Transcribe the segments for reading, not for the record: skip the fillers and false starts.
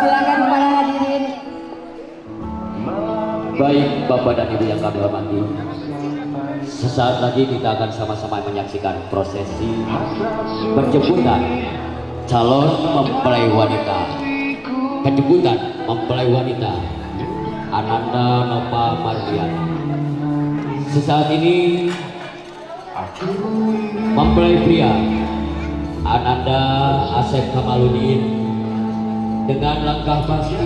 Silakan para hadirin. Baik Bapak dan Ibu yang kami hormati, sesaat lagi kita akan sama-sama menyaksikan prosesi penjemputan calon mempelai wanita. Penjemputan mempelai wanita Ananda Nova Marliana. Sesaat ini mempelai pria Ananda Asep Kamaludin dengan langkah pasti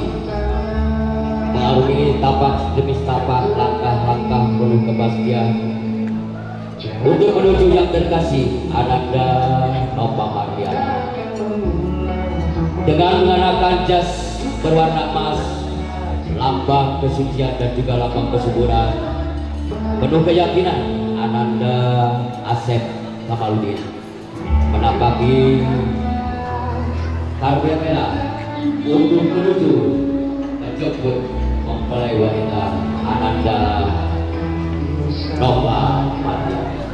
mengarungi tapak demi tapak langkah-langkah penuh kepastian untuk menuju yang terkasih Ananda Nova Marliana dengan mengenakan jas berwarna emas, lambang kesucian dan juga lambang kesuburan. Penuh keyakinan Ananda Asep Kamaludin menapaki karpet merah untuk menuju menjemput mempelai wanita Ananda Nova Marliana.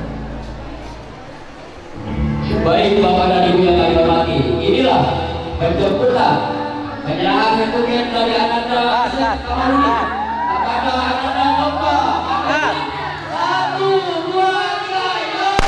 Baik Bapak dan Ibu yang kami hormati, inilah penjemputan penyerahan dokumen dari Ananda Asep Kamaludin kepada Ananda Nova Marliana. 1, 2, 3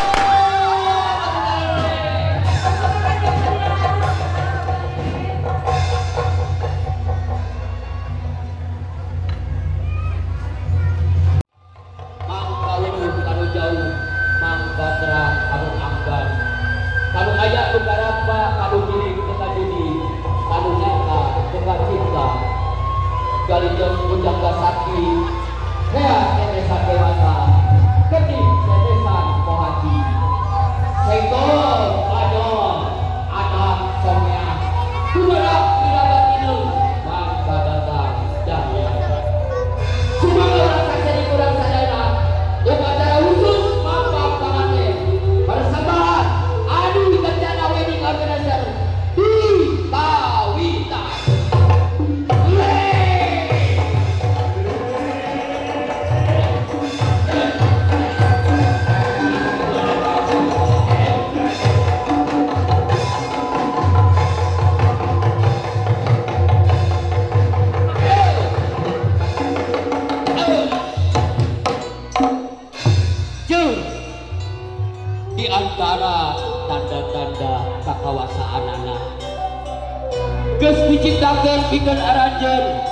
diciptakan bikin aranjen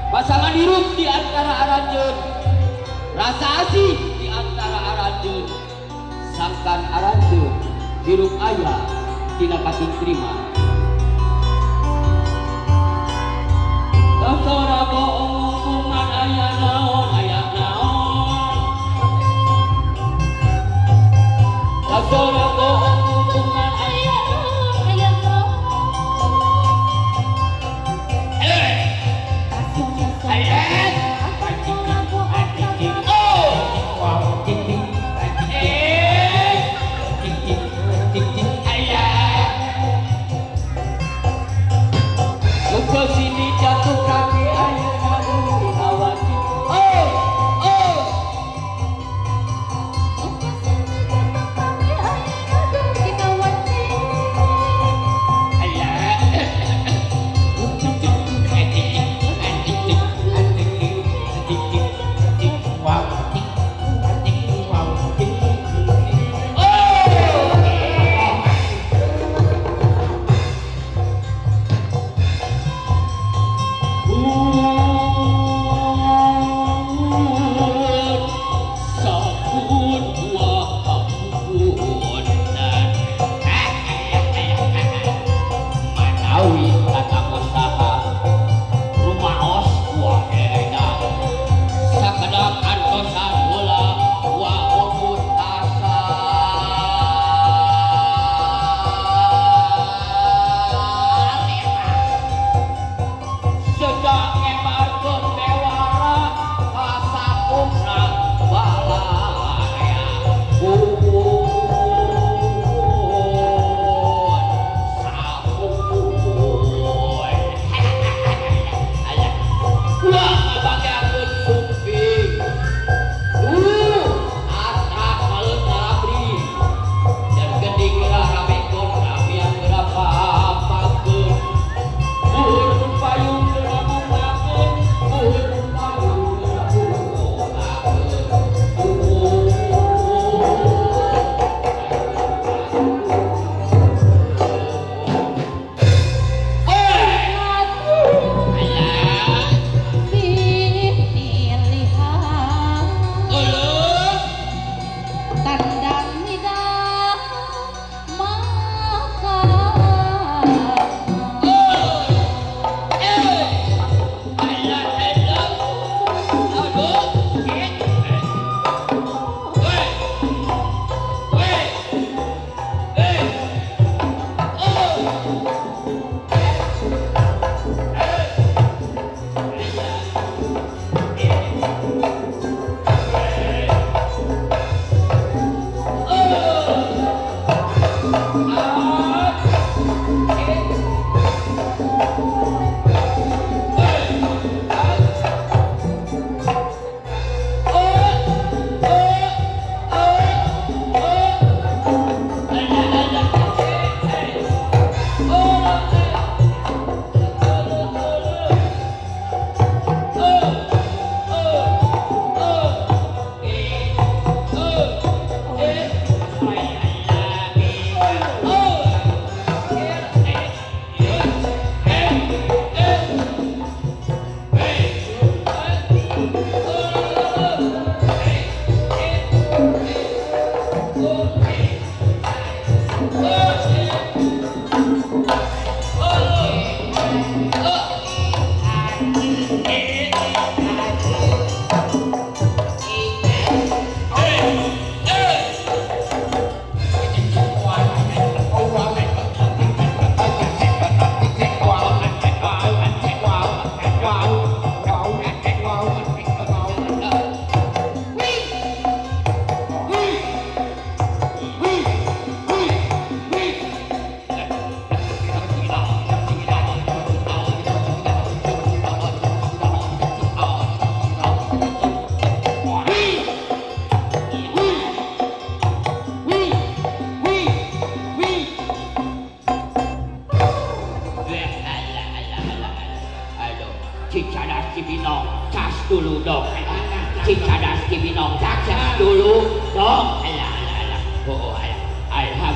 pasangan hirup di antara aranjen, rasa asih di antara aranjen, sangkan aranjen hirup ayah tidak kasih terima. Kasora bohong hubungan ayah naon ayah naon, kasora bohong hubungan ayah naon ayah naon.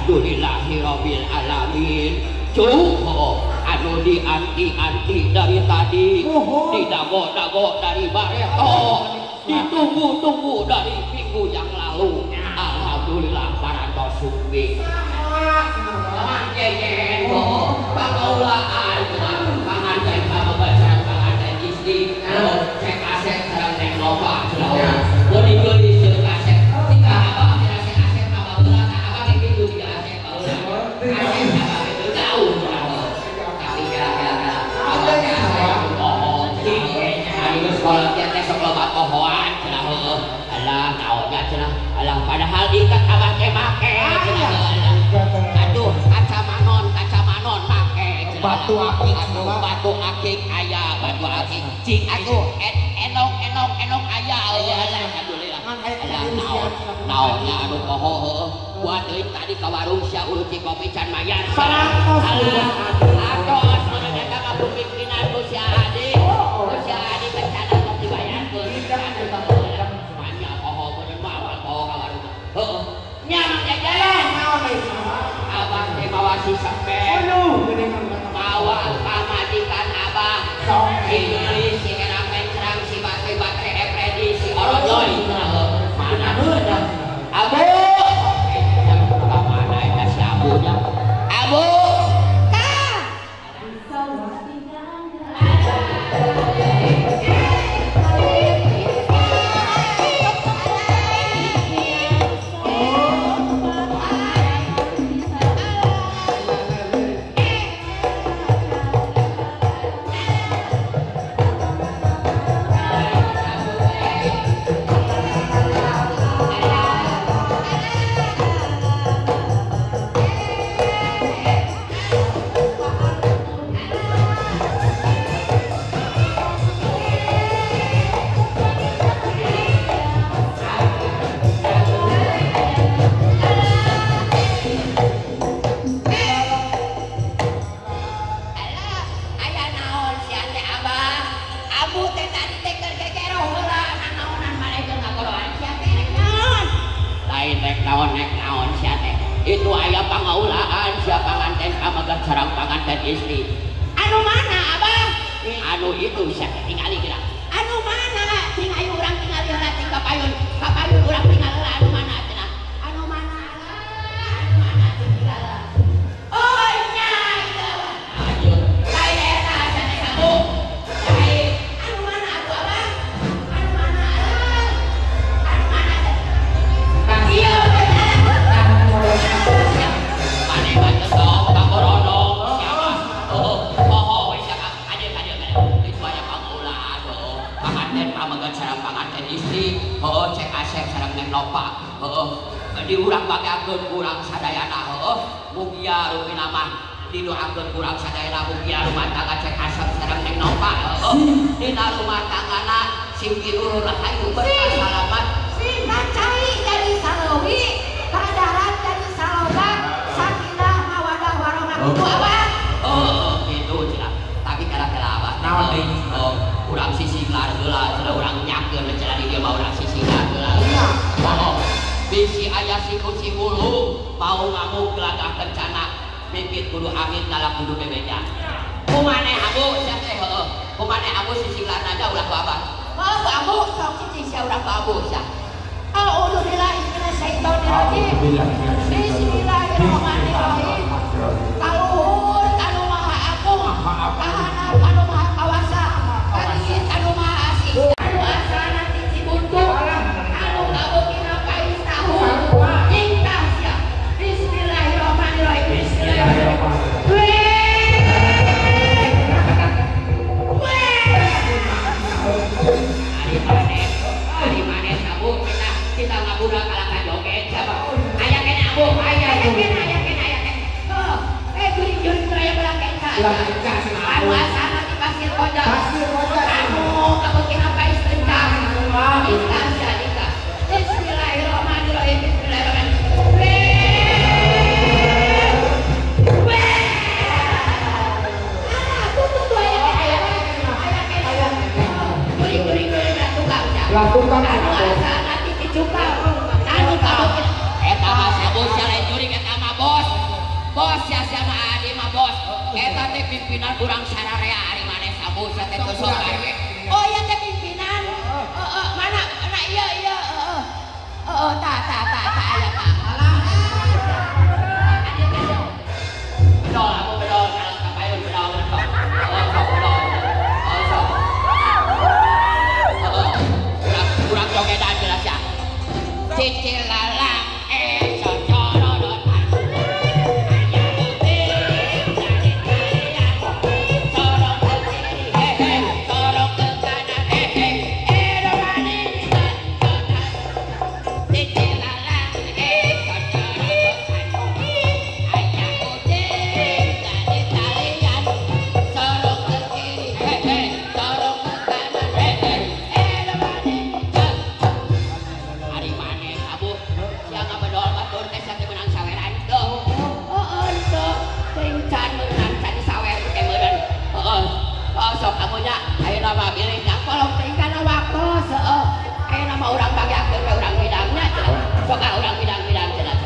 Alhamdulillahirabbil alamin. Anu dianti-anti dari tadi, didago-dago dari bareto, ditunggu-tunggu dari minggu yang lalu. Alhamdulillah parantos suwi. Panjenengan pangaulaan panganten pamabacan panganten istri, cek aset sareng neng loba. Bodi geus jeung aset tinggal abang dirasek aset pamabeula ka abang yang gitu tidak aset paula. Aset abang itu jauh tapi kira-kira abang teh aset pohon ini sekolah teh teh sok loba pohoan cenah heueuh. Alah naonnya cenah. Alah padahal ikat abang teh make cenah heueuh. Aduh kaca manon make cenah. Batu akik aya batu akik. Cing atuh enong aya alhamdulillah. Naonnya anu poho heueuh. Buat deui tadi ka warung sia urut di kopi can mayar. Atos mun eta ka pemimpinan ku sia Adi. Ku sia Adi bencana sok dibayarkeun. Semuanya poho bener mah poho ka warung. Heueuh. Nya Mang Jajalan naon deui sama? Abang teh bawa si sepet. Bawa pamajikan abang. Ini si Erang Mencrang si baterai Efredi si Orojoy. Mana beudang? Abu. Mana eta si abunya? Abu. Itu aya pangaulaan sia panganten amagan sareng panganten istri. Anu mana abang? Anu itu sia tingali geura. Anu mana? Cing aya urang tingali heula cing kapayun. Kapayun urang tingali heula anu mana cenah? Anu mana? Anu mana cing tingali? Oh nya itu. Ayo. Lain eta cenah kamu. Lain. Anu mana atuh abang? Anu mana? Anu mana? Ieu. Mane baca sok pangorono. jadi urang bagiakeun urang sadayana heuh mugia rupina mah didoakeun urang sadayana mugia rumah tangga cek asap sareng neng nopa heuh dina rumah tanggana simki ulun rahayu berkah salamat si ngacai dari Salowi kadarat dari Saloga sakinah mawadah warahmah itu abah gitu cenah tapi kira-kira abah naon deui urang sisinglar heula cenah urang nyakeun cenah di dieu mah urang sisinglar heula bisi aya siku si hulu mau ngamuk gelagah kencana bibit kudu angin dalam kudu bebeja kumane abu sia teh heueuh kumane abu sisinglar aja ulah ku abah abu sok cicing sia urang ku abu sia a'udzubillahi minasyaitonirrajim bismillahirrahmanirrahim kaluhur anu maha agung kahanan anu maha kawasa kangit anu maha asih anu asana tiji buntu anu kabukina pais tahu ingkah sia bismillahirrahmanirrahim bismillahirrahmanirrahim hari mana sabu kita ngabudak alakan joget siapa aya kene abu aya kene juring raya belaken ka anu asana di pasir koja anu kabukina pais kencang ingkah sia ingkah bismillahirrahmanirrahim lakukan anu asana titi cukal anu kabukina eta mah sabu sia lain juring eta mah bos sia mah adi mah bos eta teh pimpinan urang sararea ari maneh sabu sia teh tusuk awe oh ya teh pimpinan mana iya ta aya ta bedol aku bedol kalau kapayun bedol sok bedol sok urang jogedan jelas ya cicil lalang cocorodot aya putih jadi kalian sorong ke kiri sorong ke kanan romani cicil lalang cocorodot aya putih jadi kalian sorong ke kiri sorong ke kanan romani hari mana sabu yang ngabedol batur teh sia teh meunang saweran teuh teu teuing can meunang can di sawer teh meureun sok kamu nya ayeuna mah bilih nya kolong teuing kana waktos ayeuna mah urang bagiakeun we urang bidangnya cenah sok urang bidang-bidang cenah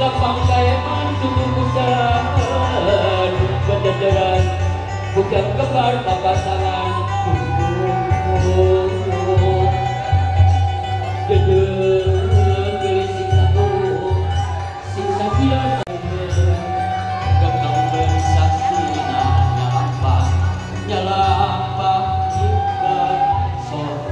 lapang kayaman Tutumusan Pendendaran bukan kembar pasangan. Dedek siksa siksa biasa gagal bersaksi nyalapa jika sobat.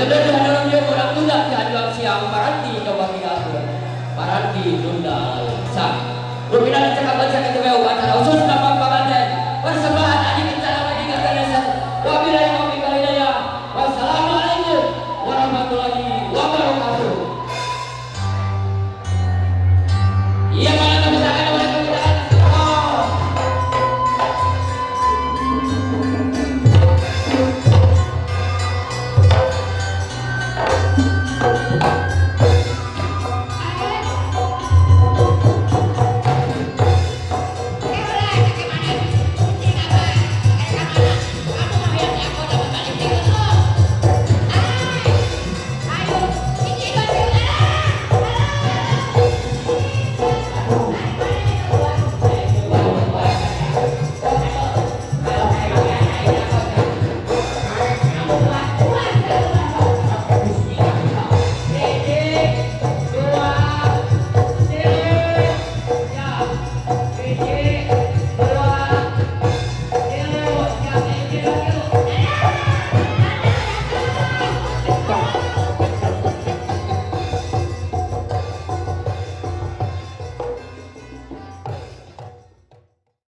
Bener di hadapan dia orang tunda di hadapan siang paranti coba kita paranti tunda.